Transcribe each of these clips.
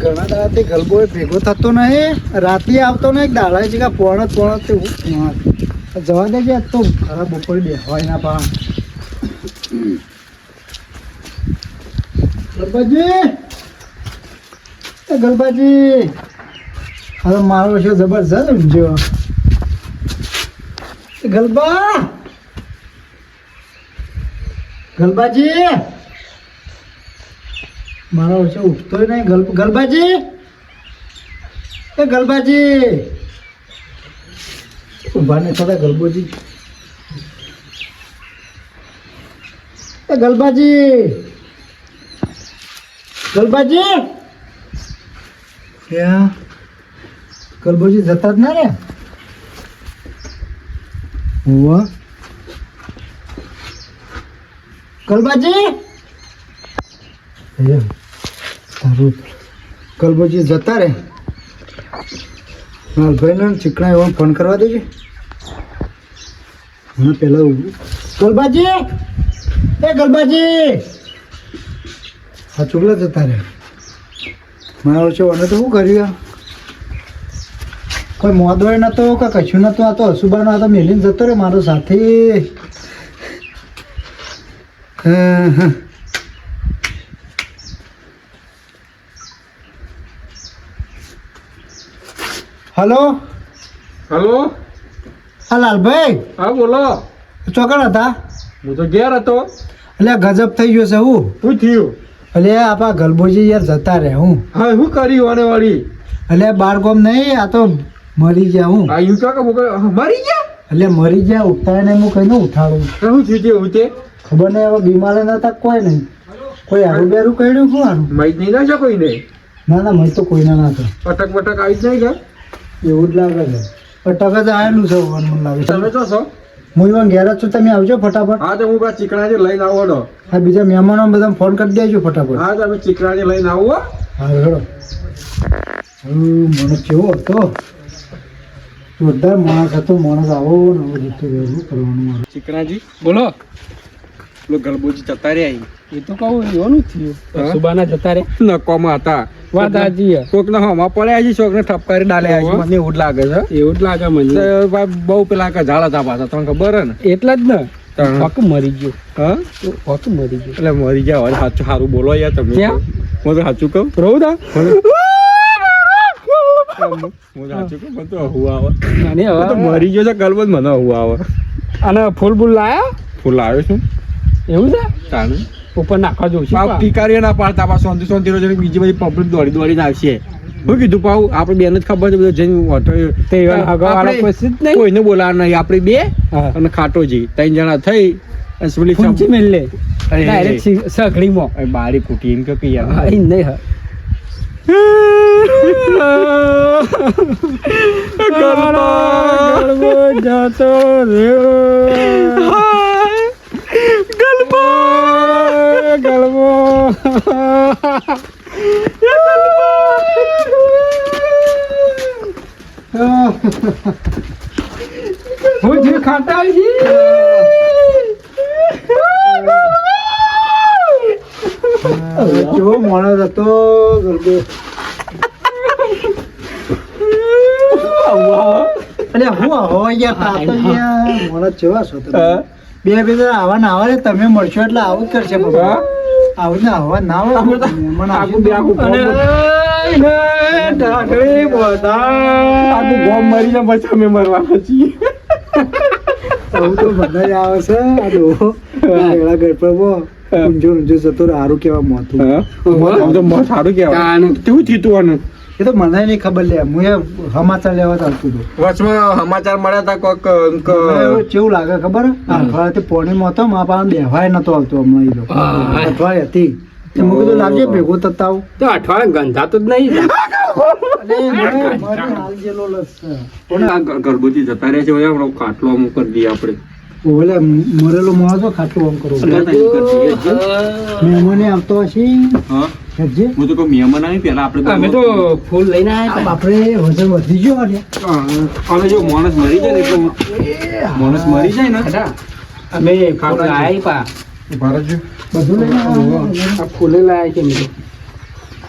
ઘણા દાડાથી ગલબો ભેગો થતો નહીં, રાતે આવતો નહીં, દાડા છે કે પોણત તે જવા દેજે. આજ તો ખરાબ બપોરે બેહવાય ના પા. ગલબાજી, એ ગલબાજી, હવે મારો છે જબરજસ્ત ઊંઝો. ગલબા, ગલબાજી, મારો છે ઉઠતોય નહીં. ગલબાજી, એ ગલબાજી, ઉભા નહીં થતા ગલબોજી. એ ગલબાજી, ગલબાજી, ક્યાં ગલબોજી જતા જ ના રે. હોવા ગલબાજી, તારું ગલબોજી જતા રે. ભાઈને ચીકણા એવા ફોન કરવા દેજે. મને પેલા ગલબાજી, એ ગલબાજી, આ ચોકલા જતા રે. મારા છે અને તો શું કર્યું? કોઈ મોદોય નતો કે કશું નતું. આ તો હસુબાનો આ તો મેલીને જતો રે મારો સાથી. હલો હલો, હા લાલભાઈ. હા બોલો. ચોકડ હતા? હું તો ઘેર હતો. એટલે ગજબ થઈ ગયો છે. હું શું થયું? એટલે આપણા ગલબોજી યાર જતા રહે. હું હા શું કર્યું આને વાળી? એટલે બાર ગોમ નહીં, આ તો મરી ગયા. હું આ યુ કે મરી ગયા? એટલે મરી ગયા, ઉઠાય નહીં. હું કઈને ઉઠાડું? શું થયું તે હું તે ખબર નહીં. હવે બીમાર નતા કોઈ નહીં. કોઈ હારું બેરું કર્યું? શું હારું? માહિત નહીં ના છે કોઈ નહીં? ના ના, મય તો કોઈના ના થાય. અટક બટક આવી જ નહીં ગયા? એવું જ લાગે છે. પણ ટકા જ આવેલું છે. મને લાગે છે તમે તો છો? હું એમાં ઘેર જ છું. તમે આવજો ફટાફટ. હા તો હું બા ચીકણાજી લઈને આવો ને. હા, બીજા મહેમાનો બધા ફોન કરી દેજો ફટાફટ. હા તમે ચીકણાજી લઈને આવો. હા હેડો. મને કેવો હતો? જોરદાર માણસ હતો. માણસ આવો ને આવો જતો રહેવું કરવાનું મારે. ચીકણાજી બોલો. પેલો ગલબોજી જતા રે આવી. એ તો કહું એવાનું થયું. સુબાના જતા રે નકોમાં હતા. વાત સાચી છે. કોક ને હમા પડ્યા છે, કોક ને ઠપકારી ડાલે છે. મને એવું જ લાગે છે. એવું જ લાગે મને. તો ભાઈ બહુ પેલા કે ઝાડા હતા પાછા, તમને ખબર હે ને? એટલે જ ને હક મરી ગયો. હા હક મરી ગયો એટલે મરી ગયા હોય. સાચું સારું બોલો યાર તમે. ક્યાં? હું તો સાચું કહું. રહું તા હું સાચું કહું. મને તો હવું આવે. નાની હું તો હવે મરી ગયો છે ગલબો જ મને હવું આવે. અને ફૂલ બુલ લાયા ફૂલ આવ્યો છું એવું છે. તાને ઉપર નાખવા જોઈશે. પાવ ટીકારીઓ ના પાડતા પાછું શાંતિ શાંતિ રોજ બીજી બધી પબ્લિક દોડી દોડીને આવશે. શું કીધું પાવ? આપણે બેન જ ખબર છે બધું જઈને તે આગળ પછી જ નહીં કોઈને બોલાવા નહીં. આપણે બે હા. અને ખાટોજી 3 જણા થઈ અને પેલી ફૂંચી મેલ લે અરે, ડાયરેક્ટ સઘડીમાં. અરે બારી ફૂટી એમ કે યાર. હા, ઈ નહીં હા. ગળબો જતો રહ્યો. ગળબો હું જે ખાતા કેવો માણસ હતો ગલબો. એટલે હું આવો યાર તાતો યાર માણસ જેવા છો તમે. બે આવા ના આવે તમે મળશો એટલે આવું જ કરશે બાબા. આવું ને આવા ના આવે મહેમાન આવશે તો. આખું ગોમ મરી જાય પછી અમે મરવાના છીએ. આવું તો બધા જ આવે છે. આ ડોહો એવા ગરબા ઊંઝો ઊંઝો જતો રહે. સારું કેવા મોતું. આમ તો બહુ સારું કહેવાય. કેવું થયું તું આનું? એ તો મને નહીં ખબર લે. હું એ સમાચાર લેવા ચાલતું હતું. વચમાં સમાચાર મળ્યા હતા કોક મને કેવું લાગે ખબર? અઠવાડિયાથી પોણીમાં હતો. મારા પાસે બેહવાય નતો આવતો હમણાં. એ તો અઠવાડિયે હતી. તો મેં કીધું લાવજે ભેગો થતા આવું. તો અઠવાડિયે ગંધાતો જ નહીં. ગરબૂતી જતા રહે છે. ખાટલો અમુક કરી દઈએ આપણે. ઓલે મરેલો માણસ ખાટું આમ કરો. મહેમાને આવતો હશે. હા હેડજે. હું તો કોઈ મહેમાન આવી પેલા આપણે અમે તો ફૂલ લઈને આવ્યા. આપણે વજન વધી ગયો ને. અમે જો માણસ મરી જાય ને એટલે માણસ મરી જાય ને અમે ફૂલ લાયા પા ભારતજી બધું લઈને આવ્યા. આ ફૂલે લાયા છે.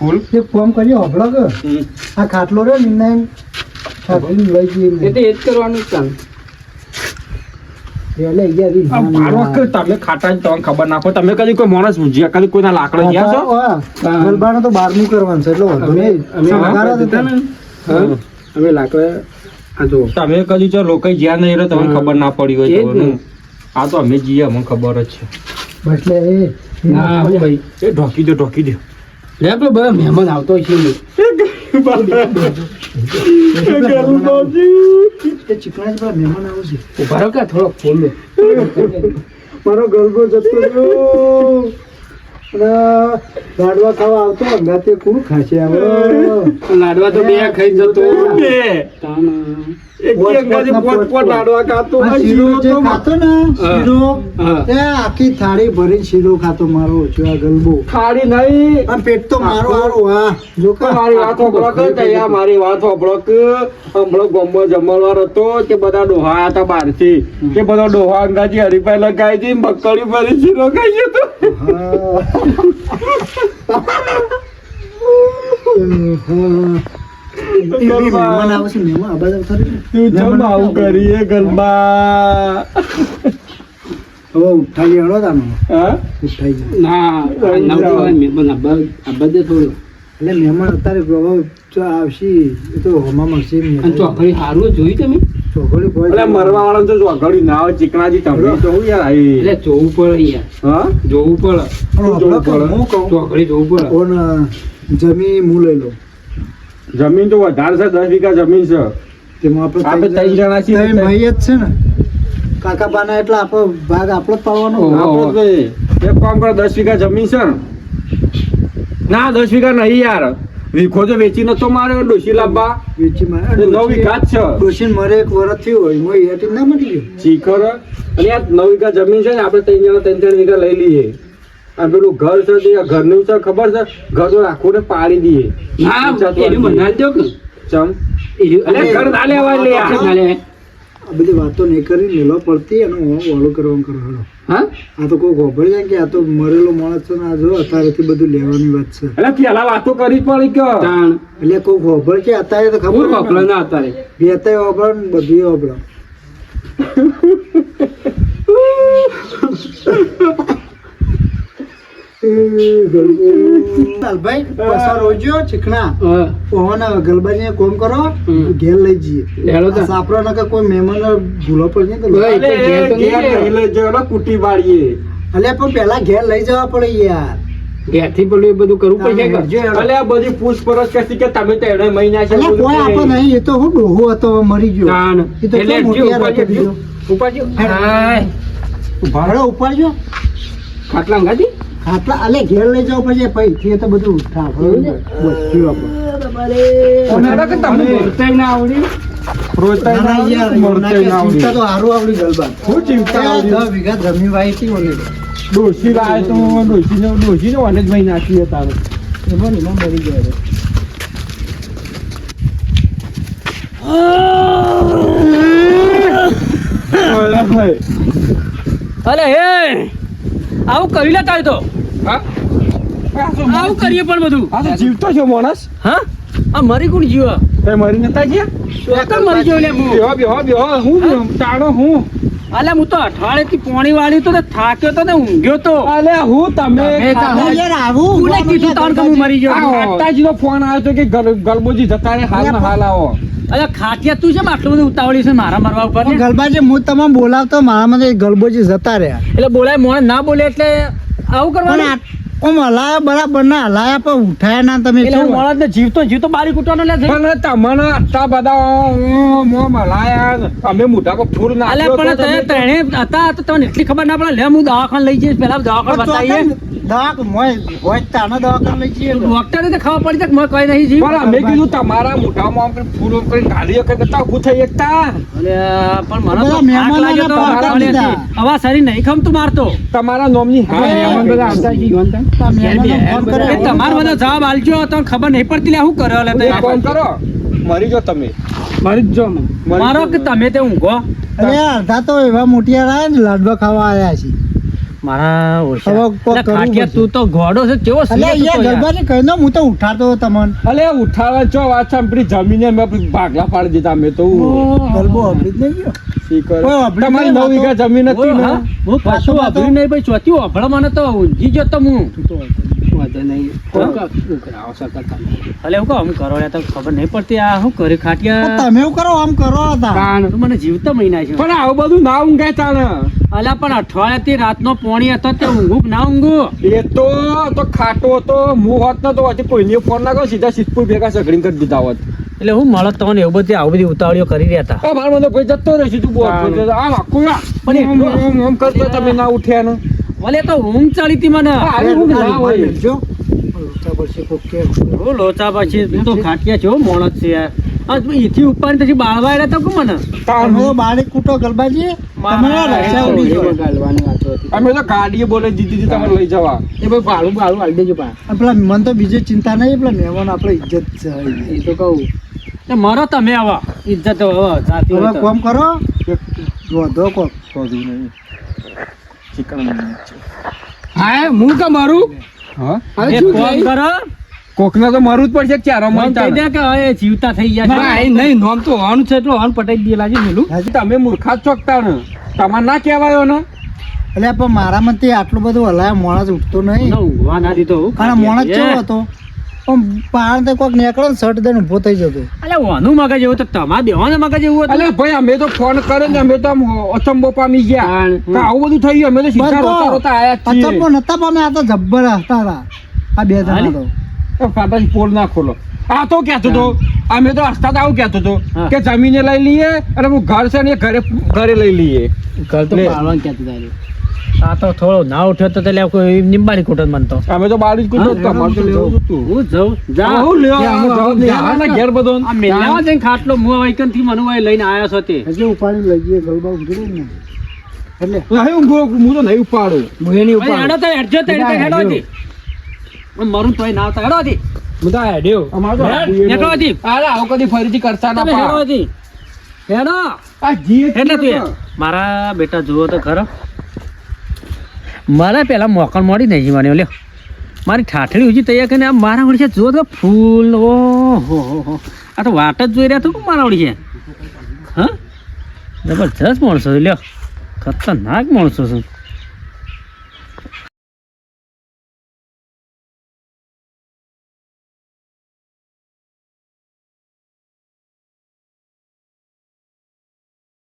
ફૂલ એક ફોર્મ કરી હોભળો કે આ ખાટલો રહ્યો ને એમને ખાટલી લઈ જઈએ એ તો એ જ કરવાનું જ કામ. એટલે અહીંયા આ મારો કે તમે ખાટા ને તમને ખબર ના પડે તમે કદી કોઈ માણસ જ્યાં કદી કોઈના લાકડા ગયા છો ગલબાનો તો 12મું કરવાનું છે એટલે વાંધો નહીં. સંસ્કારો જ હતા ને. હા, હવે લાકડા આ જો તમે કદી જો લોકો જ્યાં નહીં રહ્યો તમને ખબર ના પડી એ જ હોય તો ને. આ તો અમે જઈએ અમને ખબર જ છે બસ લે એ ના હું ભાઈ એ ઢોકી દો ઢોકી દો લે પેલો બધા મહેમાન આવતો હોય છે ને. એ ચીકણા જ પેલા મહેમાન આવશે. ઉભા રહો કે થોડો ફૂલ લે. મારો ગલબો જતો રહ્યો અને લાડવા ખાવા આવતો અંગાતે કોણ ખાશે હવે લાડવા તો બે ખાઈ જતો બે. તાણ. એક અંગાજી પોત લાડવા ખાતો આ હોય, શીરો જે શીરો તો ખાતો ને શીરો હા. તે આખી થાળી ભરીને શીરો ખાતો મારો ઓછો આ ગલબો ખાડી નહીં અને પેટ તો મારો હારું હા જો કે મારી વાત હોભળો કે તૈયા મારી વાત હોભળો કે હમણાં ગામમાં જમણવાર હતો કે બધા ડોહા હતા બહારથી કે બધા ડોહા અંગાજી હરીફાઈ લગાવી હતી મગફળી ભરી શીરો ખાઈ હતો મહેમાન આવશે મહેમાન આબાદ આવતા રહે ને. તું જમ આવું કરીએ ગરબા હવે ઉઠાઈ હેડો તાનો હા ઉઠાઈ જાય ના ના ઉઠાવાય મહેમાન આબા દે થોડું. એટલે મહેમાન અત્યારે હવે જો આવશે એ તો હોમાં મળશે અને ચોકડી સારું જોયું તમે ચોકડી કોઈ એટલે મરવા વાળા તો જોગડી ના હોય ચીકણાજી તમે તો હું યાર આઈ એટલે જોવું પડે યાર હા જોવું પડે પણ આપણે હું કહું ચોકડી જોવું પડે. ઓન જમીન હું લઈ લઉં જમીન તો વધારે છે 10 વીઘા જમીન છે તેમાં આપણે ત્રણ જણા છીએ. ત્રણ ભાઈ જ છે ને કાકા બાના એટલે આપણો ભાગ આપણો જ પાડવાનો આપણે તો એક કામ કરો 10 વીઘા જમીન છે ને ના 10 વીઘા નહીં યાર વીઘો તો વેચી નતો માર્યો ડોશી લાવવા વેચી મારે 9 વીઘા જ છે ડોશીને મરે એક વર્ષ થયું હોય મોય એટી ના મળી ગયું શીખર અને આ 9 વીઘા જમીન છે ને આપણે ત્રણ વીઘા લઈ લઈએ અને પેલું ઘર છે તે ઘરનું છે ખબર છે ઘર તો આખું ને પાડી દઈએ ના એનું બનાવી દો કે ચમ એનું- અલે ઘર ના લેવાય લે ઘર ના લેવાય. આ બધી વાતો નહીં કરી મેલો પડતી અને વાળું કરવાનું કરો હળો હા આ તો કોઈ ગોભળી જાય કે આ તો મરેલો માણસ છે ને આ જો અત્યારેથી બધું લેવાની વાત છે એટલે પેલા વાતો કરી પડી કે તાણ એટલે કોઈ ગોભળ છે અત્યારે તો હું ખબર વાપરો ના અત્યારે બે વાપરો ને બધી વાપરો ભાઈ પસાર હોજો ચીકણા હા. ઓહન ગલબાજી કોમ કરો હમ. ઘેર લઈ જઈએ લેલો તા. સાપરો નકર કોઈ મહેમાન ભૂલો પડશે ને તો ભાઈ. અલે ઘેર નહીં લઈ જવાનો કુટી બાળીએ અલ્યા પણ પેલા ઘેર લઈ જવા પડે યાર ઘેરથી પેલું એ બધું કરવું પડશે કે? કરજો યાર. અલે આ બધી પૂછપરછ કરતી કે તમે તો એણે મહિના છે અલ્યા કોઈ આપો નહીં એ તો હું ડોહો હતો મરી ગયો તાણ. એ તો એટલે કેમ મોટિયાર ઉપાડજો, હતો બીજો. ઉપાડજો. હાય. ભાડો ઉપાડજો ખાટલા અંગાથી? આટલા અલે ઘેર લઈ જાવ પછી પૈથી તો બધું ઠાફડું બધું ઓનાડા કે તમને બોલતાય ના આવડ્યું? રોજતા ના યાર મળતાય ના આવડી. ચિંતા તો હારું આવડી ગલબા શું ચિંતા આવડી? 10 વીઘા જમીન વાઈ હતી ઓને ડોશી લાય તો ડોશીને ઓને જ મહી નાખી તારે એમાં ને એમાં મરી ગયા રે. અલે હે આવું કરી લે તારે તો હા? આવું કરીએ પણ બધું આ તો જીવતો છે માણસ હા આ મરી કોણ જીવ તે મરી નતા ગયા એકલ મરી ગયો લે હું બેહો હું તાણો હું અલે હું તો અઠવાડિયેથી પોણી વાળી તો ને થાક્યો તો ને ઊંઘ્યો તો અલે હું તમે અરે યાર આવું કોને કીધું તાણ કે હું મરી ગયો આટાજીનો ફોન આવ્યો તો કે ગલબોજી જતા રે હાલ આવો અલે ખાટિયા તું છે આટલું બધું ઉતાવળી છે મારા મરવા ઉપર ને? ગલબાજી હું તમને બોલાવતો મારા મને ગલબોજી જતા રહ્યા એટલે બોલાય મોણ ના બોલે એટલે આવું પણ કરવાનું ઓમ હલાયા બરાબર ના હલાયા પણ ઉઠાયા ના તમે એટલે હું કેમ? મોણસ ને જીવતો બારી કૂટવાનો લે છે પણ તમને આટલા બધા મલાયા અમે મોટા પર ફૂલ અલે નાખ્યો પણ તો તમે ત્રણે હતા તો તમને એટલી ખબર ના પડે લે હું દવાખાને લઈ જઈશ પેલા દવાખાને પણ બતાવીએ દવાખાને લઈ જઈએ ડોક્ટરે તો ખબર પડી જાય કે મેં કઈ નહીં જીવ પણ અમે કીધું તમારા મોઢામાં આમ કરીને ફૂલ આમ કરીને ગાલીઓ કરી દેતા ઊભું થઈ એકતા અલે પણ મને તો બધા થાક મહેમાનોને લાગ્યો તો પણ મારા દીધા. વડેથી. આવા શરીર નહીં ખમતું મારતો તમારા નોમની હા મહેમાન બધા આવતા હશે, યોનતા. મહેમાનોને ફોન એ કર્યો. તમારો બધો જવાબ આલજો તો ખબર નહીં પડતી લે શું કરો લે એક કામ કરો મરી જાઓ તમે મરી જ જો અમે. મારો કે તમે તે ઊંઘો અરે અડધા તો એવા મોટિયા રહ્યા ને લાડવા ખાવા આવ્યા છે મારા ઓળખ્યા. હવે કોક એટલે કરવું ખાટિયા, પડશે. તું તો ઘોડો છે કેવો અલ્યા સિંહ અહીંયા હતો યાર. ગરબાની કહી દો, હું તો ઉઠાડતો હતો તમને. અલે ઉઠાવા ચો વાત સાંભળી જમીને મેં ભાગલા પાડી દીધા મેં તો ગરબો હબળી જ નહીં ગયો. શી કરે? કોઈ અભળી તમારી નહીં 9 વીઘા જમીન હતી ઓય, ને હા, હું પાછું વાપર્યું નહીં ભાઈ, ચોથી વાપરા મને તો ઊંઘી ગયો તો હું. વાંધો નહીં. કોક શું કરાવો છો કાકા? અલે હું કહું, આમ કરો યાર, તને ખબર નહીં પડતી આ શું કરે ખાટિયા. તમે એવું કરો આમ કરો હતા. કાન તું મને જીવતા મહિના છે. પણ આવું બધું ના ઊંઘાય તાણે. અલા પણ અઠવાડિયાથી રાતનો પોણી હતો તે ઊંઘું કે ના ઊંઘું? એ તો ખાટો હતો હું હોત ને તો હજી કોઈને ફોન ના કર્યો સીધા સિદ્ધપુર ભેગા સગડીને કરી દીધા હોત. એટલે હું મળત તમને એવું બધી આવું બધી ઉતાવળીઓ કરી રહ્યા હતા. મારો મને ભાઈ જતો રહેશે તું બોલ આમ આખું પણ એટલું- આમ કરતો તમે ના ઉઠ્યા ને ઓલે તો ઊંઘ ચડી હતી મને. આવી ઊંઘ ના હોય. મેલજો. લોચા પડશે કોક કે. બહુ લોચા પછી તું તો ખાટિયા છો મોણસ છે યાર. આ તું ઈથી ઉપર પછી બાળવા આવ્યા હતા કે મને? તમે તો બાળી કૂટો ગરબાજી. તમારા રક્ષા ઉડી એ ગયો. ગાલવાની વાતો હતી. અમે તો ગાડીએ બોલે દીધી તમે લઈ જવા. એ ભાઈ ભાડું ભાડું આલી દેજો પા. અને પેલા મન તો બીજી ચિંતા નહીં, પેલા મહેમાન આપણે ઇજ્જત છે. એ તો કહું. તે મરો તમે આવા ઇજ્જત હવે જાતી હોય હવે તો. કોમ કરો વધો કોક. શોધ્યું નહીં. ચિકન હા હું કે મારું હા હવે એક શું કોમ થાય? કરો, કોકને તો મરવું જ પડશે ચારો મન કહી દે કે હવે જીવતા થઈ ગયા ના, છે. એ નહીં નોમ તો હોવાનું છે એટલે હોન પટાઈ દે લાજી મેલું. તમે મૂર્ખા જ ચોકતા ને તમારે ના કહેવાયો ને એટલે પણ મારા મતે આટલું બધું હલાય માણસ ઉઠતો નહીં. મને ઊંઘવા ના દીધો. અને માણસ કેવો હતો પણ પહાડ તો કોક નીકળે ને શર્ટ દઈને ઊભો થઈ જતો. અલે વાનું મગજ એવું તો તમારે બેવાનું મગજ એવું હતું. અલે ભાઈ અમે તો ફોન કર્યો ને અમે તો આમ અચંબો પામી ગયા કે આવું બધું થઈ ગયું અમે તો સીધા રોતા રોતા આયા જ છીએ. અચંબો નતા પામે, આ તો જબ્બર હતા તા. આ બે જણા તો તો ફાટાથી પોલ ના ખોલો આ તો કહેતો હતો અમે તો હસતા આવું કહેતો હતો હા. કે જમીને લઈ લઈએ અને હું ઘર છે ને એ ઘરે લઈ લઈએ ઘર તો લે. પાડવાનું કહેતું તારે. આ તો થોડો ના ઉઠ્યો તો એટલે કોઈ નિંબાની કૂટત મને તો. અમે તો બાળી જ કૂદો તમારે તો લેવું જ હતું. હું જઉં જા. હું લેવા ત્યાં અમે જવાબ નહીં આવે ને ઘેર બધો આ મેલાવા જઈને ખાટલો મું વાઈકન થી મનુ વાઈ લઈને આયો છો તે. હજી ઉપાડી લઈ જઈએ ગલબા ઉઘરી ને એટલે નહીં ઊંઘો હું તો નહીં ઉપાડું હું એની ઉપર ભાઈ હેડો તો હેડજો તો હેડો હેડો હતી. મરું તોય ના આવતા હેડો હતી. હું તો હેડ્યો. અમારે તો હેડ, આવું હેડો હતી. અરે આવું કદી ફરીથી કરતા ના તમે હેડો પા હતી. હેડો. આ જીએ એટલે તું યાર, મારા બેટા જુઓ તો ખરો મારા પેલા મોકલ મોડી નહીં જીવાની લ્યો મારી ઠાઠડી ઉજી તૈયાર કરીને આ મારા ઓળી છે જુઓ તો ફૂલ ઓહો હો આ તો વાટ જ જોઈ રહ્યા તું મારા ઓળી છે હા જબરજસ્ત માણસો છે લ્યો ખતરનાક માણસો છે